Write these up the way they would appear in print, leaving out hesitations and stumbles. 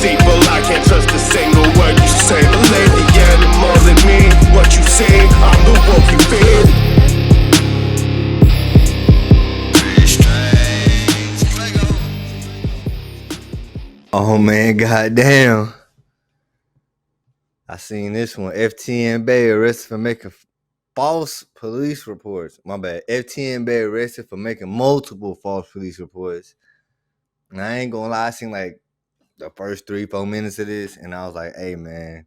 deceitful, I can't trust a single word you say. Believe the animal in me, what you see, I'm the wolf you feed. Oh man, goddamn. I seen this one. FTN BaE arrested for making false police reports. My bad. FTN BaE arrested for making multiple false police reports. And I ain't gonna lie, I seen like the first 3-4 minutes of this, and I was like, hey man,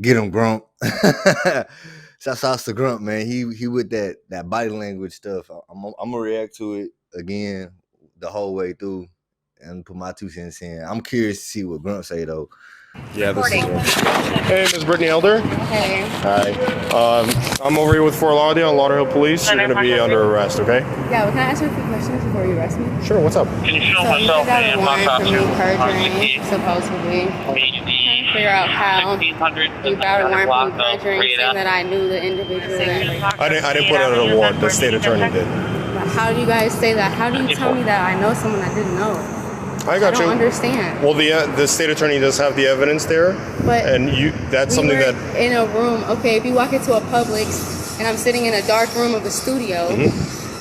get him, Grump. Shouts to Grump, man. He with that body language stuff. I'm gonna react to it again the whole way through and put my 2 cents in. I'm curious to see what Grump say though. Yeah, this is Hey, Ms. Brittany Elder. Hey. Hi. I'm over here with Fort Lauderdale and Lauderhill Police. You're going to be under arrest, okay? Yeah, well, can I ask you a few questions before you arrest me? Sure, what's up? Can you show So you myself got a and warrant my for me perjuring, supposedly. Trying to figure out how you got a warrant for me perjuring, saying that I knew the individual. I didn't put it under a warrant. The state attorney did. How do you guys say that? How do you tell me that I know someone I didn't know? I got I don't understand. Well, the state attorney does have the evidence there, but and that's something that in a room. Okay, if you walk into a Publix and I'm sitting in a dark room of a studio,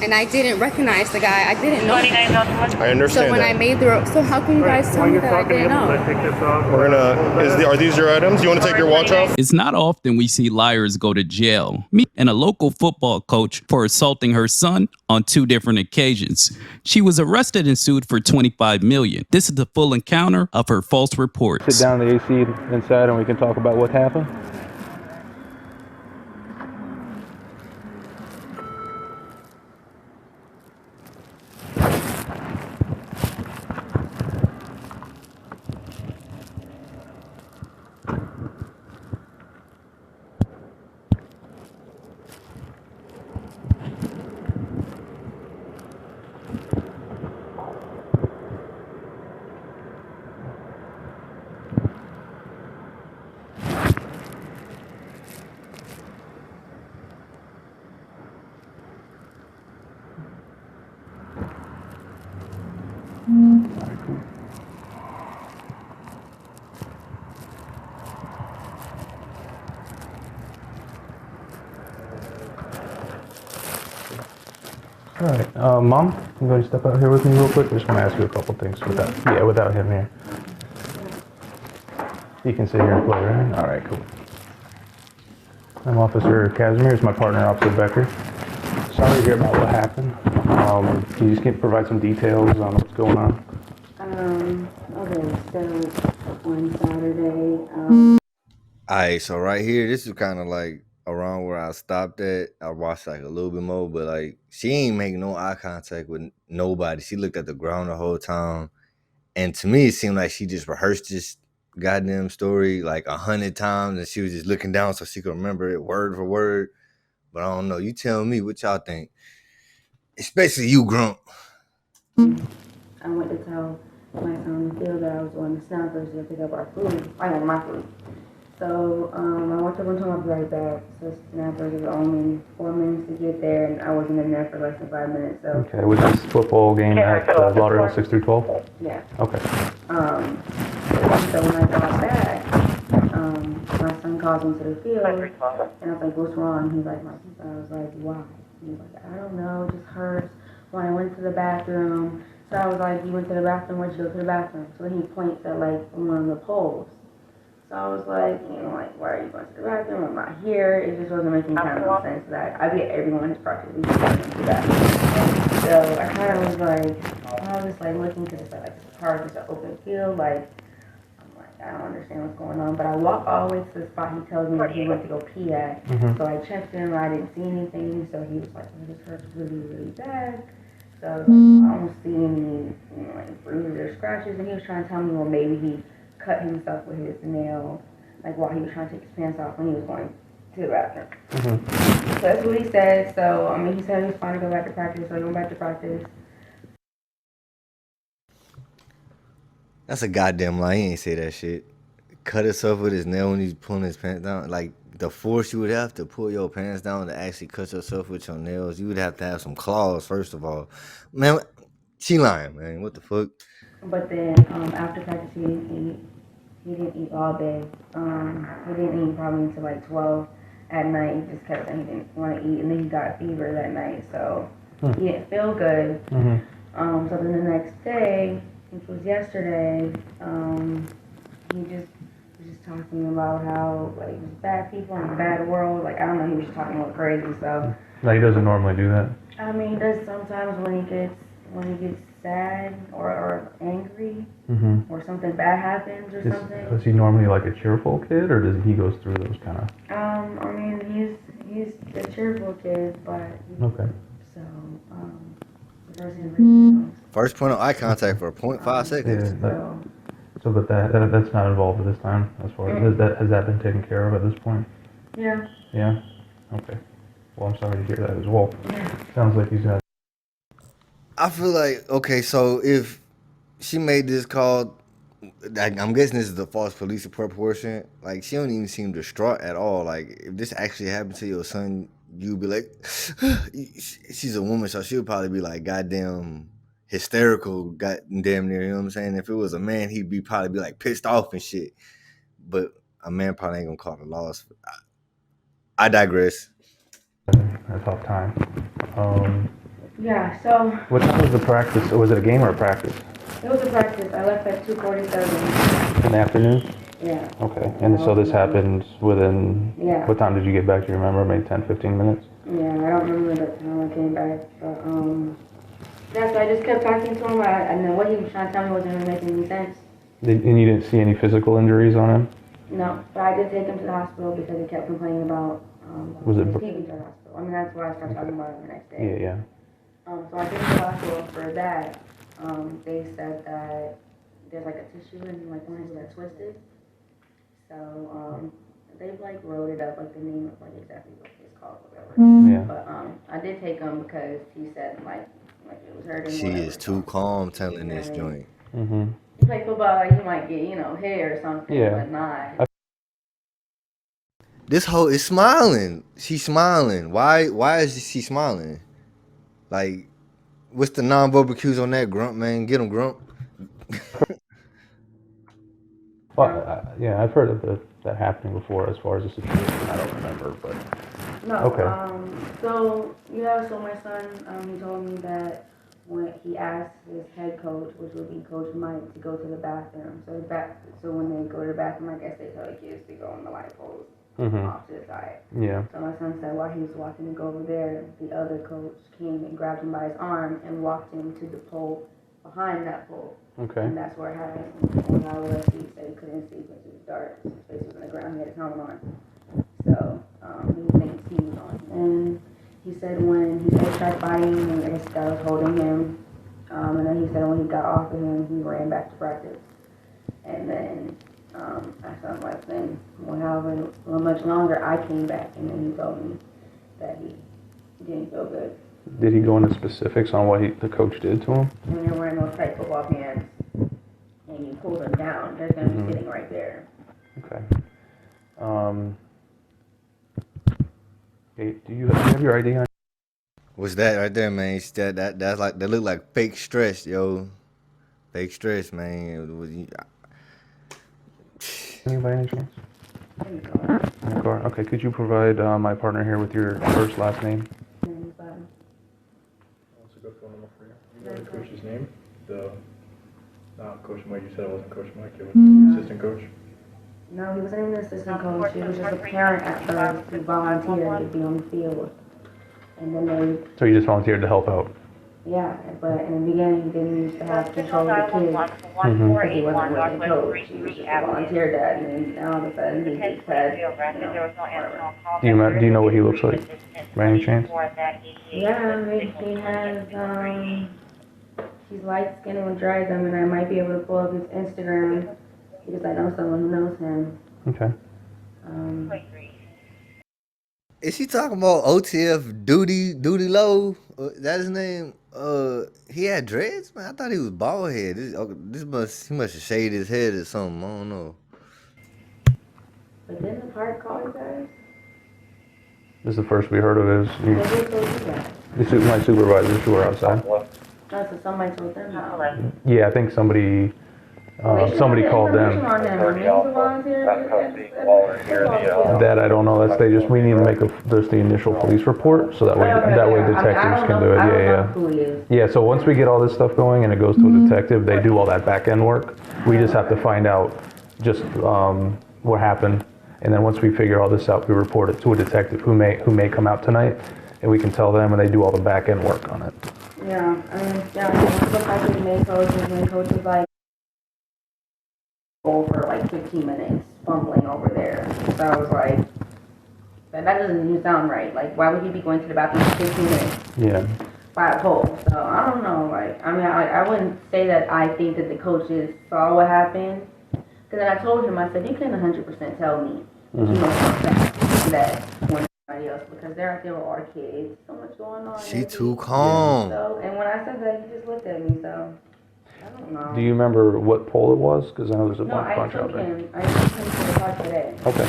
and I didn't recognize the guy, I didn't know him. I understand. So when I made so how can you guys tell me that I didn't know? We're gonna. Are these your items? You want to take your watch off? It's not often we see liars go to jail. Me and a local football coach for assaulting her son on 2 different occasions. She was arrested and sued for $25 million. This is the full encounter of her false reports. Sit down in the AC inside and we can talk about what happened. All right, Mom, I'm going to step out here with me real quick. I just want to ask you a couple things without him here. You can sit here and play, right? All right, cool. I'm Officer Casimir. Here's my partner, Officer Becker. Sorry to hear about what happened. Can you just provide some details on what's going on? Okay, so on Saturday, Alright, so right here, this is kind of like around where I stopped at. I watched like a little bit more, but like she ain't making no eye contact with nobody. She looked at the ground the whole time. And to me, it seemed like she just rehearsed this goddamn story like 100 times and she was just looking down so she could remember it word for word. But I don't know. You tell me what y'all think. Especially you, Grump. I went to tell my son in the field that I was going to Snappers to pick up our food. I know my food. So I went over and told him I'd be right back. So Snappers was only 4 minutes to get there, and I wasn't in there for less than 5 minutes. So Okay, was this football game at Lauderdale 6 through 12? yeah. Okay. So when I got back, my son calls me to the field, and I was like, "What's wrong?" He's like, I was like, "Why?" He was like, "I don't know, it just hurts." When I went to the bathroom, so I was like, "You went to the bathroom? Where'd you go to the bathroom?" So he points at like one of the poles. So I was like, why are you going to the bathroom? I'm not here. It just wasn't making kind of sense that I get everyone in his practice. We just going to the bathroom. So I kind of was like, looking to the side, like this park is an open field. Like, I'm like, I don't understand what's going on. But I walk all the way to the spot he tells me that he went to go pee at. So I checked him. I didn't see anything. So he was like, this hurts really, really bad. So I was like, I don't see any, like bruises or scratches. And he was trying to tell me, well, maybe he cut himself with his nail, like while he was trying to take his pants off when he was going to the bathroom. So that's what he said. So, he said he was fine to go back to practice, so he went back to practice. That's a goddamn lie. He ain't say that shit. Cut himself with his nail when he's pulling his pants down. Like, the force you would have to pull your pants down to actually cut yourself with your nails, you would have to have some claws, first of all. Man, she lying, man. What the fuck? But then after practice, he didn't eat. He didn't eat all day. He didn't eat probably until like 12 at night. He just kept saying he didn't want to eat, and then he got a fever that night, so he didn't feel good. So then the next day, which was yesterday, he just was just talking about how like there's bad people in a bad world. Like I don't know, he was just talking a little crazy. So No, he doesn't normally do that. I mean, he does sometimes when he gets sad or angry or something bad happens or something. Is he normally like a cheerful kid, or does he goes through those kind of? I mean, he's a cheerful kid, but Okay. so the person First point of eye contact for 0.5 seconds. Yeah. But that's not involved at this time. As far as has that been taken care of at this point? Yeah. Yeah. Okay. Well, I'm sorry to hear that as well. Sounds like he's got. I feel like, okay, so if she made this call, I'm guessing this is the false police report portion. Like, she don't even seem distraught at all. Like, if this actually happened to your son, you'd be like, she's a woman, so she'll probably be like, goddamn hysterical, goddamn near, you know what I'm saying? If it was a man, he'd probably be like pissed off and shit. But a man probably ain't gonna call the loss. I digress. A tough time. Yeah, so What time was the practice? Or was it a game or a practice? it was a practice. I left at 2:47. In the afternoon? Yeah. Okay. And so this happened within, Yeah. what time did you get back? Do you remember? Maybe 10, 15 minutes? Yeah, I don't remember the time I came back, but yeah, so I just kept talking to him. I know what he was trying to tell me wasn't really making any sense. And you didn't see any physical injuries on him? No, but I did take him to the hospital because he kept complaining about Was it his feet being to the hospital. I mean, that's why I started talking about it the next day. Yeah. So I took him to the hospital for that. They said that there's like a tissue in like one of that's twisted. So they've like wrote it up like the name of like exactly what it's called, whatever. Yeah. But I did take him because he said like it was hurting. She whatever, is too calm telling this Right. joint. Mm-hmm. You play football, like, you might get, hit or something, Yeah. but not. This hoe is smiling. She's smiling. Why is she smiling? Like, what's the non-verbal cues on that, Grump, man? Get him, Grump. Well, yeah, I've heard of that happening before as far as the situation. I don't remember, but No. Okay. So my son, he told me that when he asked his head coach, which would be Coach Mike, to go to the bathroom. So when they go to the bathroom, I guess they tell the kids to go on the light poles off to the side. yeah. So my son said while he was walking to go over there, the other coach came and grabbed him by his arm and walked him to the pole behind that pole. Okay. And that's where it happened. When I was, he said he couldn't see because it was dark. His face was on the ground. He had his helmet on. So he was thinking he was on. And he said when he first tried fighting, and I guess the guy was holding him. And then he said when he got off of him, he ran back to practice. And then after I'm like, then however much longer, I came back, and then he told me that he didn't feel good. Did he go into specifics on what the coach did to him? When you're wearing those tight football pants and you pull them down, they're going to be sitting right there. Okay. Hey, do you have your ID on? What's that right there, man? That's like, that look like fake stress, yo. Fake stress, man. Any by any chance? In the car. Okay. Could you provide my partner here with your first, last name? What's a good phone number for you? You know the coach's name? Not Coach Mike. You said it wasn't Coach Mike. It was the assistant coach. No, he wasn't even the assistant coach. He was just a parent at first who volunteered to be on the field. And then So you just volunteered to help out. but in the beginning, he didn't used to have control of the kids. Because he wasn't really a coach. He was just a volunteer dad. And then all of a sudden, he just had, whatever. Do you know what he looks like, by any chance? Yeah, he has, he's light skinned with dry gum, and I might be able to pull up his Instagram because I know someone who knows him. Okay. Is she talking about OTF Duty Low? That his name? He had dreads, man. I thought he was bald head. He must have shaved his head or something. I don't know. But didn't the park call you guys? This is the first we heard of his. They did go do that. My supervisors who were outside. Oh, so somebody told them no. Yeah, I think somebody called them. That I don't know. We need to make just the initial police report, so that way detectives can do it. Yeah. So once we get all this stuff going and it goes to a detective, they do all that back end work. We just have to find out just what happened, and then once we figure all this out, we report it to a detective who may come out tonight, and we can tell them, and they do all the back end work on it. Yeah, it looked like his main coach was like over like 15 minutes fumbling over there. So I was like, that doesn't even sound right. Like, why would he be going to the bathroom for 15 minutes? Yeah. By a pole. So I don't know. Like, I mean, I wouldn't say that I think that the coaches saw what happened. Because then I told him, I said, you can 100% tell me that you know that when everybody else, because they're out there with all the kids, so much going on. She too calm. So, and when I said that, he just looked at me. So I don't know. Do you remember what pole it was? Because I know there's a No, I bunch out took there. him. I took him to the park today. Okay.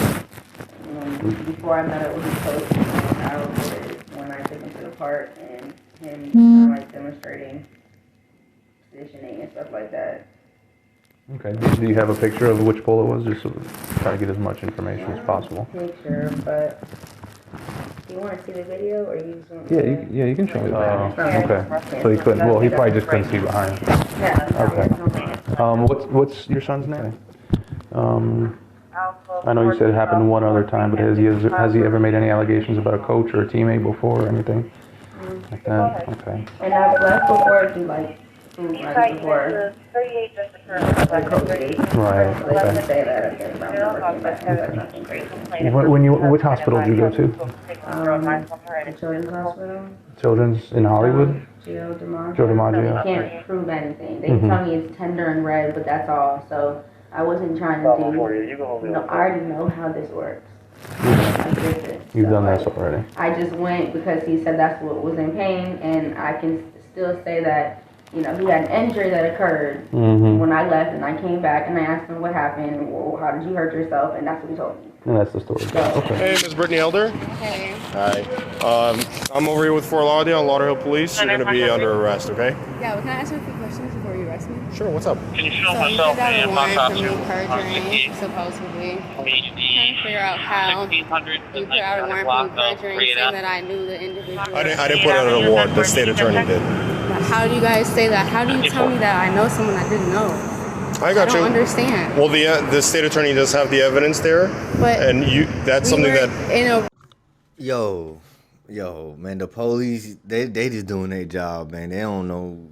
Before I met up with his coach, I recorded when I took him to the park and him kind of like demonstrating positioning and stuff like that. Okay. Do you have a picture of which pole it was? Just so try to get as much information as possible. Picture, but do you want to see the video or you just want? Yeah, you can show me that. Okay. So he couldn't. Well, he probably just couldn't see behind. Yeah. Okay. What's your son's name? I know you said it happened one other time, but has he ever made any allegations about a coach or a teammate before or anything like that? Okay. And I've left before to like food runs before. Like coaches. Right. So they can say that again. Which hospital did you go to? The Children's Hospital. Children's in Hollywood? Joe DiMaggio. Joe DiMaggio. They can't prove anything. They tell me it's tender and red, but that's all. So I wasn't trying to do, I already know how this works. I did this. You've done this already. I just went because he said that's what was in pain, and I can still say that, he had an injury that occurred when I left, and I came back, and I asked him what happened, well, how did you hurt yourself, and that's what he told me. And that's the story. Okay. Hey, Ms. Brittany Elder. Hey. Hi. I'm over here with Fort Lauderdale and Lauderhill Police. You're going to be under arrest, okay? Yeah, well, can I ask you a few questions before you arrest me? Sure, what's up? Can you show So you myself got a and warrant my for me costume? perjuring, supposedly. Trying to figure out how you 1600 put out a warrant for me perjuring, saying that I knew the individual. I didn't put out a warrant. The state attorney did. How do you guys say that? How do you tell me that I know someone I didn't know? I got I don't understand. Well, the state attorney does have the evidence there, But and that's something that. In a Yo, man, the police, they just doing their job, man. They don't know.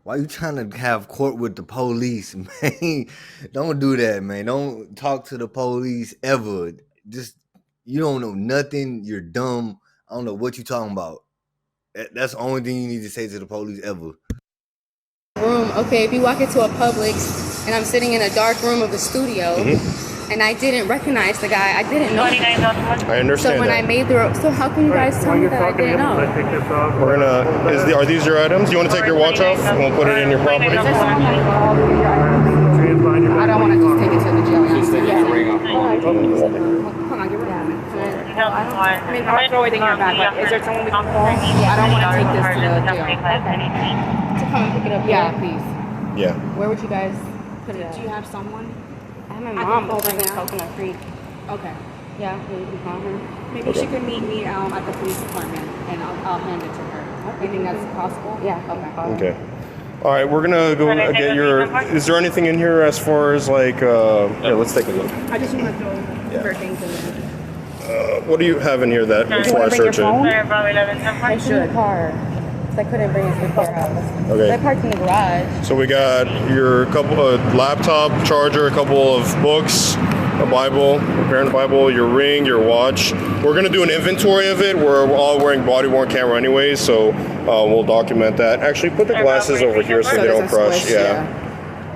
Why you trying to have court with the police, man? Don't do that, man. Don't talk to the police ever. Just, you don't know nothing. You're dumb. I don't know what you talking about. That's the only thing you need to say to the police ever. room, okay, if you walk into a Publix and I'm sitting in a dark room of a studio and I didn't recognize the guy, I didn't know him. I understand So when that. I made so how can you guys tell me that I didn't know? We're gonna. Are these your items? You want to take your watch off? We'll put it in your property. I don't want to just take it to the jail. Hold on, give it back. I mean, I'll throw it in your bag, but is there someone we can call? I don't want to take this to the jail. To come and pick it up. Yeah, please. Yeah. Where would you guys put it at? Do you have someone? I have my I mom can over call in right now. Coconut Creek. Okay. Yeah, maybe you can call her. Maybe she can meet me at the police department, and I'll hand it to her. You think that's possible? Yeah. Okay. Okay. All right, we're gonna go get your. Is there anything in here as far as like? Here, let's take a look. I just want to throw her things in there. What do you have in here that before I search it? I should. Car. Because I couldn't bring it to the courthouse. Okay. I parked in the garage. So we got your laptop, charger, a couple of books, a Bible, your parent Bible, your ring, your watch. We're gonna do an inventory of it. We're all wearing body-worn camera anyways, so we'll document that. Actually, put the glasses over here so they don't crush. Yeah.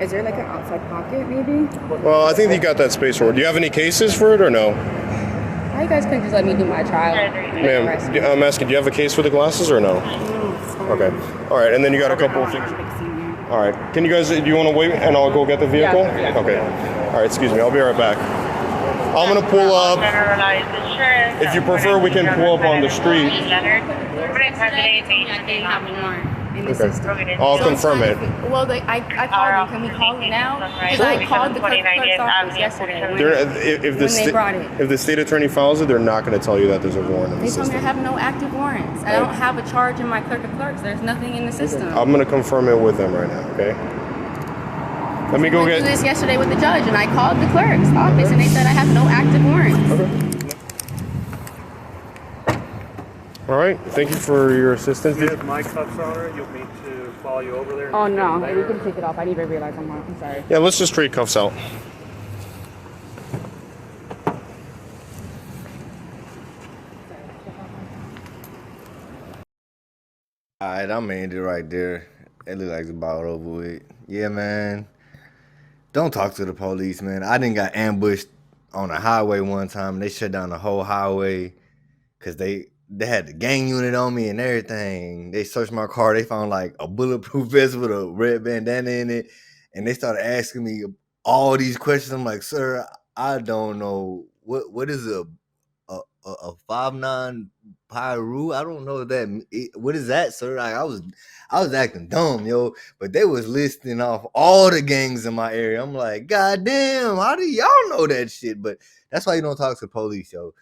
Is there like an outside pocket, maybe? Well, I think you got that space for it. Do you have any cases for it or no? How you guys couldn't just let me do my trial? Ma'am, I'm asking, do you have a case for the glasses or no? Okay. All right, and then you got a couple of things. All right. Can you guys, do you want to wait and I'll go get the vehicle? Yeah. Okay. All right, excuse me. I'll be right back. I'm gonna pull up. If you prefer, we can pull up on the street. Yesterday, I didn't have a warrant in the system. I'll confirm it. Well, I called them. Can we call it now? Because I called the clerk's office yesterday If the state attorney files it, they're not going to tell you that there's a warrant in the They told me I system. have no active warrants. I don't have a charge in my clerk of clerks. There's nothing in the system. I'm going to confirm it with them right now, okay? Let me go I went get... through this yesterday with the judge, and I called the clerk's office, and they said I have no active warrants. All right, thank you for your assistance. You have my cuffs on her. You'll need to follow you over there. Oh no, you can take it off. I didn't even realize I'm on. I'm sorry. Yeah, let's just trade cuffs out. All right, I'm gonna end it right there. It look like it's about over with. Yeah, man. Don't talk to the police, man. I done got ambushed on a highway one time, and they shut down the whole highway because they had the gang unit on me and everything. They searched my car. They found like a bulletproof vest with a red bandana in it, and they started asking me all these questions. I'm like, sir, I don't know what is a 5.9 Pyru? I don't know what is that, sir? Like, I was acting dumb, yo, but they was listing off all the gangs in my area. I'm like, God damn, how do y'all know that shit? But that's why you don't talk to the police, yo.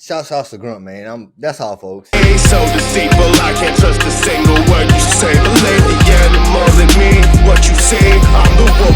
Shouts to Grunt, man. That's all, folks. Ain't so deceitful, I can't trust a single word you say. A lady animal than me, what you say, I'm the wolf.